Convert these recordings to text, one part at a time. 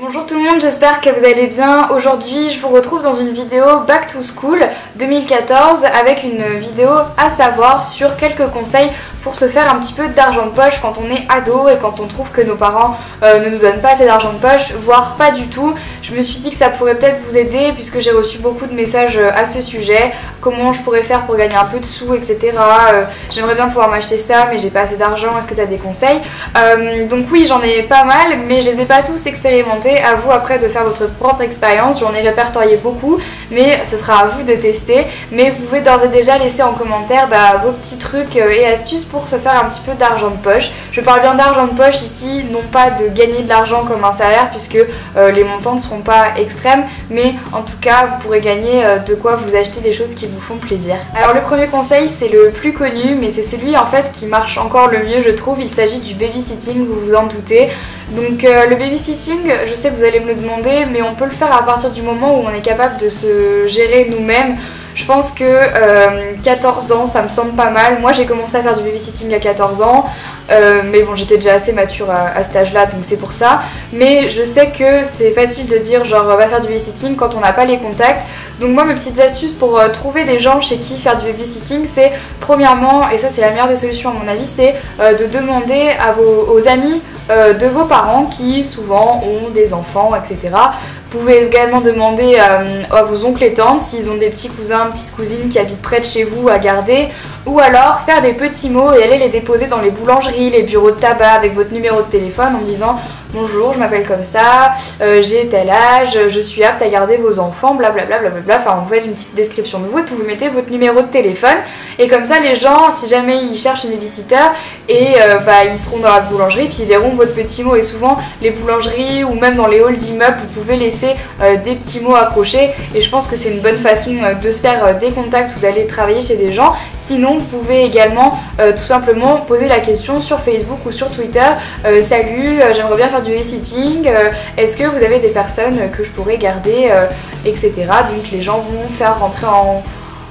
Bonjour tout le monde, j'espère que vous allez bien. Aujourd'hui je vous retrouve dans une vidéo Back to School 2014 avec une vidéo à savoir sur quelques conseils pour se faire un petit peu d'argent de poche quand on est ado et quand on trouve que nos parents ne nous donnent pas assez d'argent de poche, voire pas du tout. Je me suis dit que ça pourrait peut-être vous aider puisque j'ai reçu beaucoup de messages à ce sujet, comment je pourrais faire pour gagner un peu de sous, etc. J'aimerais bien pouvoir m'acheter ça mais j'ai pas assez d'argent, est-ce que tu as des conseils? Donc oui, j'en ai pas mal mais je les ai pas tous expérimentés. À vous après de faire votre propre expérience, j'en ai répertorié beaucoup mais ce sera à vous de tester. Mais vous pouvez d'ores et déjà laisser en commentaire vos petits trucs et astuces pour se faire un petit peu d'argent de poche. Je parle bien d'argent de poche ici, non pas de gagner de l'argent comme un salaire puisque les montants ne seront pas extrêmes, mais en tout cas vous pourrez gagner de quoi vous acheter des choses qui vous font plaisir. Alors le premier conseil c'est le plus connu mais c'est celui en fait qui marche encore le mieux je trouve, il s'agit du babysitting, vous vous en doutez. Donc le babysitting, je sais que vous allez me le demander, mais on peut le faire à partir du moment où on est capable de se gérer nous-mêmes. Je pense que 14 ans ça me semble pas mal. Moi j'ai commencé à faire du babysitting à 14 ans, mais bon j'étais déjà assez mature à cet âge là donc c'est pour ça. Mais je sais que c'est facile de dire genre va faire du babysitting quand on n'a pas les contacts. Donc moi mes petites astuces pour trouver des gens chez qui faire du babysitting, c'est premièrement, et ça c'est la meilleure des solutions à mon avis, c'est de demander aux amis de vos parents qui souvent ont des enfants, etc. Vous pouvez également demander à vos oncles et tantes s'ils ont des petits cousins, petites cousines qui habitent près de chez vous à garder, ou alors faire des petits mots et aller les déposer dans les boulangeries, les bureaux de tabac avec votre numéro de téléphone en disant bonjour, je m'appelle comme ça, j'ai tel âge, je suis apte à garder vos enfants, blablabla, blablabla. Enfin, vous faites une petite description de vous et puis vous mettez votre numéro de téléphone. Et comme ça, les gens, si jamais ils cherchent une babysitter, et ils seront dans la boulangerie, puis ils verront votre petit mot. Et souvent, les boulangeries ou même dans les halls d'immeubles, vous pouvez laisser des petits mots accrochés. Et je pense que c'est une bonne façon de se faire des contacts ou d'aller travailler chez des gens. Sinon, vous pouvez également tout simplement poser la question sur Facebook ou sur Twitter. Salut, j'aimerais bien faire du babysitting, est-ce que vous avez des personnes que je pourrais garder, etc. Donc les gens vont faire rentrer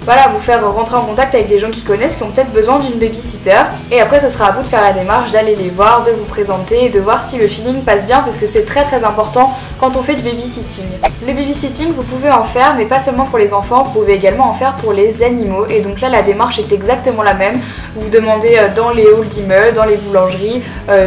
vous faire rentrer en contact avec des gens qui connaissent, qui ont peut-être besoin d'une babysitter. Et après ce sera à vous de faire la démarche, d'aller les voir, de vous présenter, de voir si le feeling passe bien parce que c'est très très important quand on fait du babysitting. Le babysitting vous pouvez en faire mais pas seulement pour les enfants, vous pouvez également en faire pour les animaux. Et donc là la démarche est exactement la même. Vous demandez dans les halls d'immeubles, dans les boulangeries,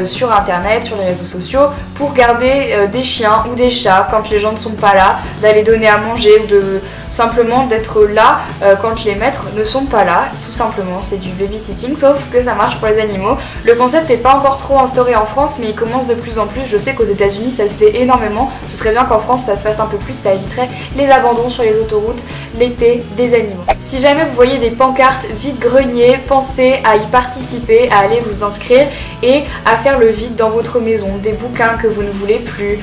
sur internet, sur les réseaux sociaux pour garder des chiens ou des chats quand les gens ne sont pas là, d'aller donner à manger ou de simplement d'être là quand les maîtres ne sont pas là, tout simplement. C'est du babysitting sauf que ça marche pour les animaux. Le concept n'est pas encore trop instauré en France mais il commence de plus en plus. Je sais qu'aux États-Unis ça se fait énormément, ce serait bien qu'en France ça se fasse un peu plus, ça éviterait les abandons sur les autoroutes l'été des animaux. Si jamais vous voyez des pancartes vide-grenier, pensez à y participer, à aller vous inscrire et à faire le vide dans votre maison, des bouquins que vous ne voulez plus,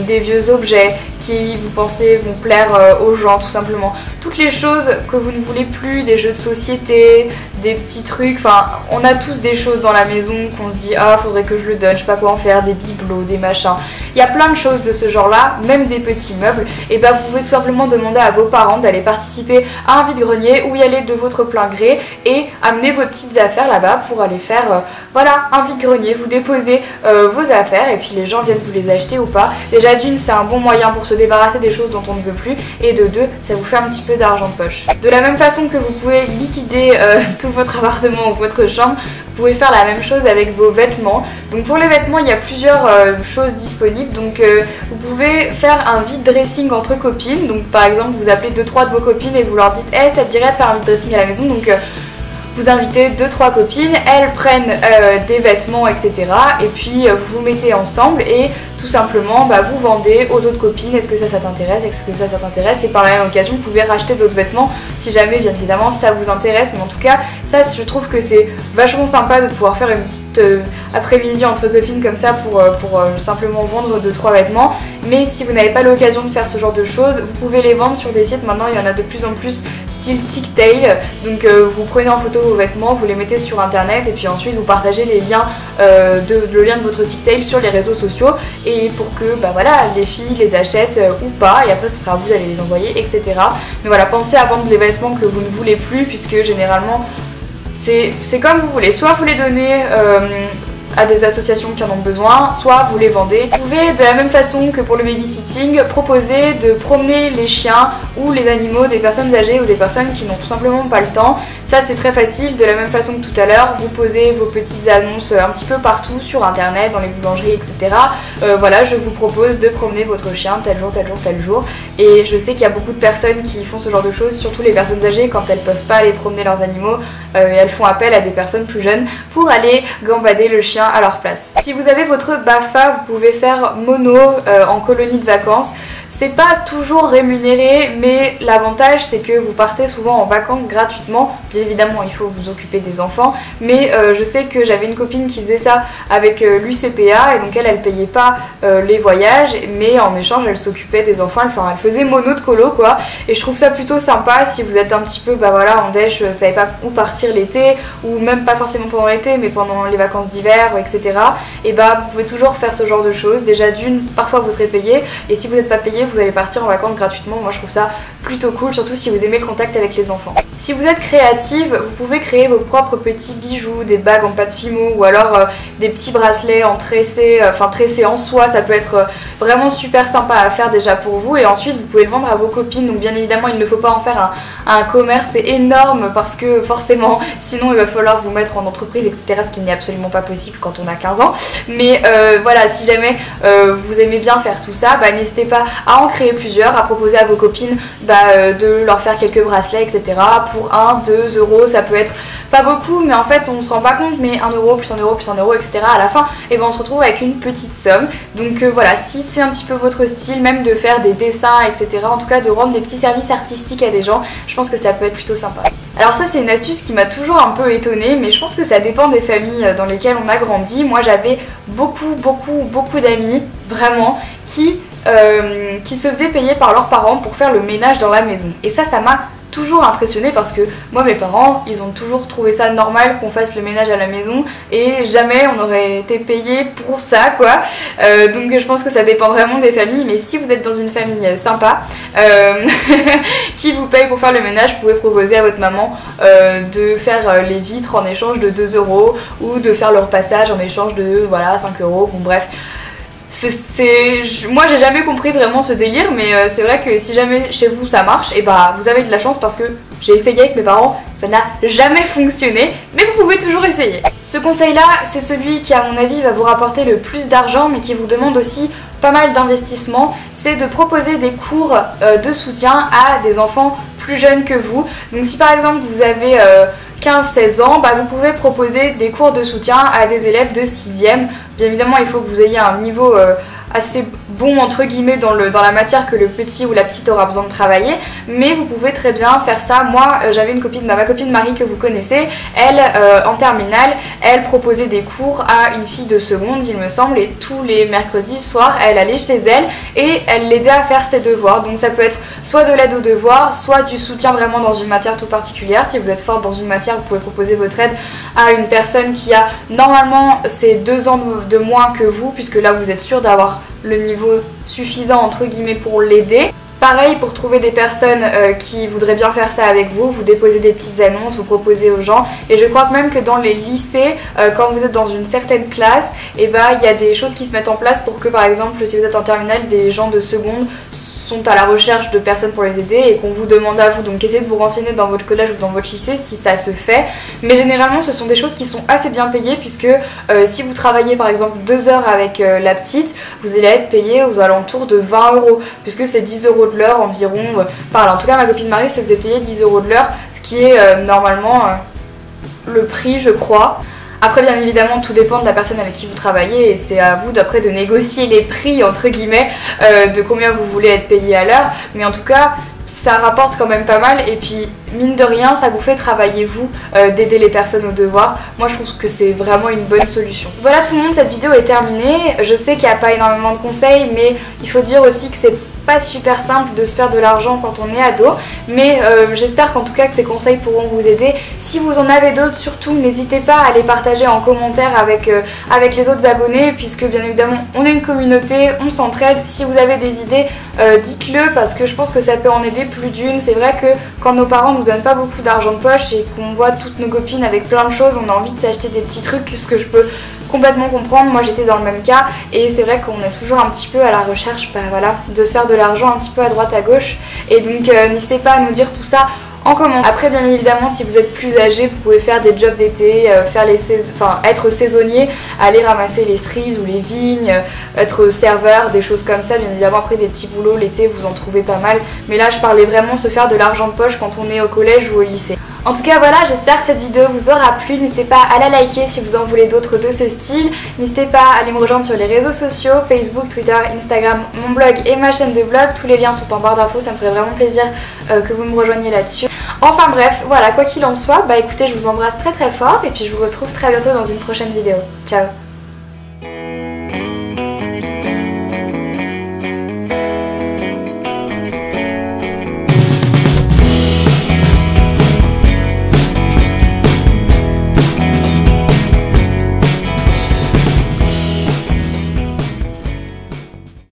des vieux objets qui vous pensez vont plaire aux gens tout simplement. Toutes les choses que vous ne voulez plus, des jeux de société, des petits trucs, enfin on a tous des choses dans la maison qu'on se dit ah faudrait que je le donne, je sais pas quoi en faire, des bibelots, des machins. Il y a plein de choses de ce genre là, même des petits meubles. Et vous pouvez tout simplement demander à vos parents d'aller participer à un vide-grenier ou y aller de votre plein gré et amener vos petites affaires là-bas pour aller faire un vide-grenier, vous déposez vos affaires et puis les gens viennent vous les acheter ou pas. Déjà d'une c'est un bon moyen pour se débarrasser des choses dont on ne veut plus et de deux ça vous fait un petit peu d'argent de poche. De la même façon que vous pouvez liquider tout votre appartement ou votre chambre, vous pouvez faire la même chose avec vos vêtements. Donc pour les vêtements il y a plusieurs choses disponibles. Donc vous pouvez faire un vide dressing entre copines. Donc par exemple vous appelez 2-3 de vos copines et vous leur dites hey, ça te dirait de faire un vide dressing à la maison. Donc vous invitez 2-3 copines, elles prennent des vêtements etc. Et puis vous vous mettez ensemble et tout simplement vous vendez aux autres copines. Est-ce que ça t'intéresse, est-ce que ça t'intéresse, et par la même occasion vous pouvez racheter d'autres vêtements si jamais bien évidemment ça vous intéresse. Mais en tout cas ça je trouve que c'est vachement sympa de pouvoir faire une petite après-midi entre copines comme ça pour simplement vendre 2-3 vêtements. Mais si vous n'avez pas l'occasion de faire ce genre de choses, vous pouvez les vendre sur des sites. Maintenant il y en a de plus en plus style TikTok. Donc vous prenez en photo vos vêtements, vous les mettez sur internet et puis ensuite vous partagez les liens le lien de votre TikTok sur les réseaux sociaux et pour que les filles les achètent ou pas, et après ce sera à vous d'aller les envoyer etc. Mais voilà, pensez à vendre les vêtements que vous ne voulez plus puisque généralement c'est comme vous voulez, soit vous les donnez à des associations qui en ont besoin, soit vous les vendez. Vous pouvez, de la même façon que pour le babysitting, proposer de promener les chiens ou les animaux des personnes âgées ou des personnes qui n'ont tout simplement pas le temps. Ça c'est très facile, de la même façon que tout à l'heure, vous posez vos petites annonces un petit peu partout sur internet, dans les boulangeries, etc. Voilà, je vous propose de promener votre chien tel jour, tel jour, tel jour. Et je sais qu'il y a beaucoup de personnes qui font ce genre de choses, surtout les personnes âgées, quand elles peuvent pas aller promener leurs animaux, et elles font appel à des personnes plus jeunes pour aller gambader le chien à leur place. Si vous avez votre BAFA, vous pouvez faire mono en colonie de vacances. C'est pas toujours rémunéré, mais l'avantage c'est que vous partez souvent en vacances gratuitement. Bien évidemment, il faut vous occuper des enfants, mais je sais que j'avais une copine qui faisait ça avec l'UCPA, et donc elle payait pas les voyages, mais en échange elle s'occupait des enfants, elle faisait mono de colo quoi. Et je trouve ça plutôt sympa si vous êtes un petit peu en dèche, vous savez pas où partir l'été, ou même pas forcément pendant l'été, mais pendant les vacances d'hiver, etc. Et vous pouvez toujours faire ce genre de choses. Déjà d'une, parfois vous serez payé, et si vous n'êtes pas payé, vous allez partir en vacances gratuitement. Moi je trouve ça plutôt cool, surtout si vous aimez le contact avec les enfants. Si vous êtes créative, vous pouvez créer vos propres petits bijoux, des bagues en pâte fimo, ou alors des petits bracelets en tressé, tressés en soie. Ça peut être vraiment super sympa à faire déjà pour vous, et ensuite vous pouvez le vendre à vos copines. Donc bien évidemment il ne faut pas en faire un commerce énorme, parce que forcément sinon il va falloir vous mettre en entreprise, etc., ce qui n'est absolument pas possible quand on a 15 ans. Mais voilà, si jamais vous aimez bien faire tout ça, n'hésitez pas à en créer plusieurs, à proposer à vos copines de leur faire quelques bracelets, etc. Pour 1, 2 euros, ça peut être pas beaucoup, mais en fait on se rend pas compte, mais 1 euro plus 1 euro plus 1 euro, etc. à la fin, et on se retrouve avec une petite somme. Donc voilà, si c'est un petit peu votre style, même de faire des dessins, etc., en tout cas de rendre des petits services artistiques à des gens, je pense que ça peut être plutôt sympa. Alors ça c'est une astuce qui m'a toujours un peu étonnée, mais je pense que ça dépend des familles dans lesquelles on a grandi. Moi j'avais beaucoup d'amis, vraiment, qui se faisaient payer par leurs parents pour faire le ménage dans la maison. Et ça m'a toujours impressionnée, parce que moi mes parents ils ont toujours trouvé ça normal qu'on fasse le ménage à la maison, et jamais on aurait été payé pour ça quoi. Donc je pense que ça dépend vraiment des familles, mais si vous êtes dans une famille sympa qui vous paye pour faire le ménage, vous pouvez proposer à votre maman de faire les vitres en échange de 2 euros, ou de faire le repassage en échange de 5 euros, bon bref. Moi j'ai jamais compris vraiment ce délire, mais c'est vrai que si jamais chez vous ça marche, et vous avez de la chance, parce que j'ai essayé avec mes parents, ça n'a jamais fonctionné, mais vous pouvez toujours essayer. Ce conseil là, c'est celui qui à mon avis va vous rapporter le plus d'argent, mais qui vous demande aussi pas mal d'investissement. C'est de proposer des cours de soutien à des enfants plus jeunes que vous. Donc si par exemple vous avez 15-16 ans, vous pouvez proposer des cours de soutien à des élèves de 6e. Bien évidemment il faut que vous ayez un niveau assez bon entre guillemets dans la matière que le petit ou la petite aura besoin de travailler, mais vous pouvez très bien faire ça. Moi j'avais une copine, ma copine Marie que vous connaissez, elle en terminale, elle proposait des cours à une fille de seconde il me semble, et tous les mercredis soirs elle allait chez elle et elle l'aidait à faire ses devoirs. Donc ça peut être soit de l'aide aux devoirs, soit du soutien vraiment dans une matière tout particulière. Si vous êtes forte dans une matière, vous pouvez proposer votre aide à une personne qui a normalement ses 2 ans de moins que vous, puisque là vous êtes sûr d'avoir le niveau suffisant entre guillemets pour l'aider. Pareil pour trouver des personnes qui voudraient bien faire ça avec vous, vous déposez des petites annonces, vous proposez aux gens. Et je crois que même que dans les lycées, quand vous êtes dans une certaine classe, il y a des choses qui se mettent en place pour que par exemple si vous êtes en terminale, des gens de seconde sont à la recherche de personnes pour les aider, et qu'on vous demande à vous. Donc essayez de vous renseigner dans votre collège ou dans votre lycée si ça se fait, mais généralement ce sont des choses qui sont assez bien payées, puisque si vous travaillez par exemple 2 heures avec la petite, vous allez être payé aux alentours de 20 euros, puisque c'est 10 euros de l'heure environ. En tout cas ma copine Marie se faisait payer 10 euros de l'heure, ce qui est normalement le prix je crois. Après bien évidemment tout dépend de la personne avec qui vous travaillez, et c'est à vous d'après de négocier les prix entre guillemets de combien vous voulez être payé à l'heure, mais en tout cas ça rapporte quand même pas mal, et puis mine de rien ça vous fait travailler vous, d'aider les personnes aux devoirs. Moi je trouve que c'est vraiment une bonne solution. Voilà tout le monde, cette vidéo est terminée. Je sais qu'il n'y a pas énormément de conseils, mais il faut dire aussi que c'est pas super simple de se faire de l'argent quand on est ado, mais j'espère qu'en tout cas que ces conseils pourront vous aider. Si vous en avez d'autres, surtout n'hésitez pas à les partager en commentaire avec les autres abonnés, puisque bien évidemment on est une communauté, on s'entraide. Si vous avez des idées, dites-le, parce que je pense que ça peut en aider plus d'une. C'est vrai que quand nos parents nous donnent pas beaucoup d'argent de poche et qu'on voit toutes nos copines avec plein de choses, on a envie de s'acheter des petits trucs. Ce que je peux complètement comprendre, moi j'étais dans le même cas et c'est vrai qu'on est toujours un petit peu à la recherche voilà, de se faire de l'argent un petit peu à droite à gauche et donc n'hésitez pas à nous dire tout ça en commentaire. Après bien évidemment si vous êtes plus âgé vous pouvez faire des jobs d'été, être saisonnier, aller ramasser les cerises ou les vignes, être serveur, des choses comme ça. Bien évidemment après des petits boulots l'été vous en trouvez pas mal, mais là je parlais vraiment se faire de l'argent de poche quand on est au collège ou au lycée. En tout cas voilà, j'espère que cette vidéo vous aura plu, n'hésitez pas à la liker si vous en voulez d'autres de ce style, n'hésitez pas à aller me rejoindre sur les réseaux sociaux, Facebook, Twitter, Instagram, mon blog et ma chaîne de vlog, tous les liens sont en barre d'infos, ça me ferait vraiment plaisir que vous me rejoigniez là-dessus. Enfin bref, voilà, quoi qu'il en soit, bah écoutez, je vous embrasse très très fort et puis je vous retrouve très bientôt dans une prochaine vidéo. Ciao!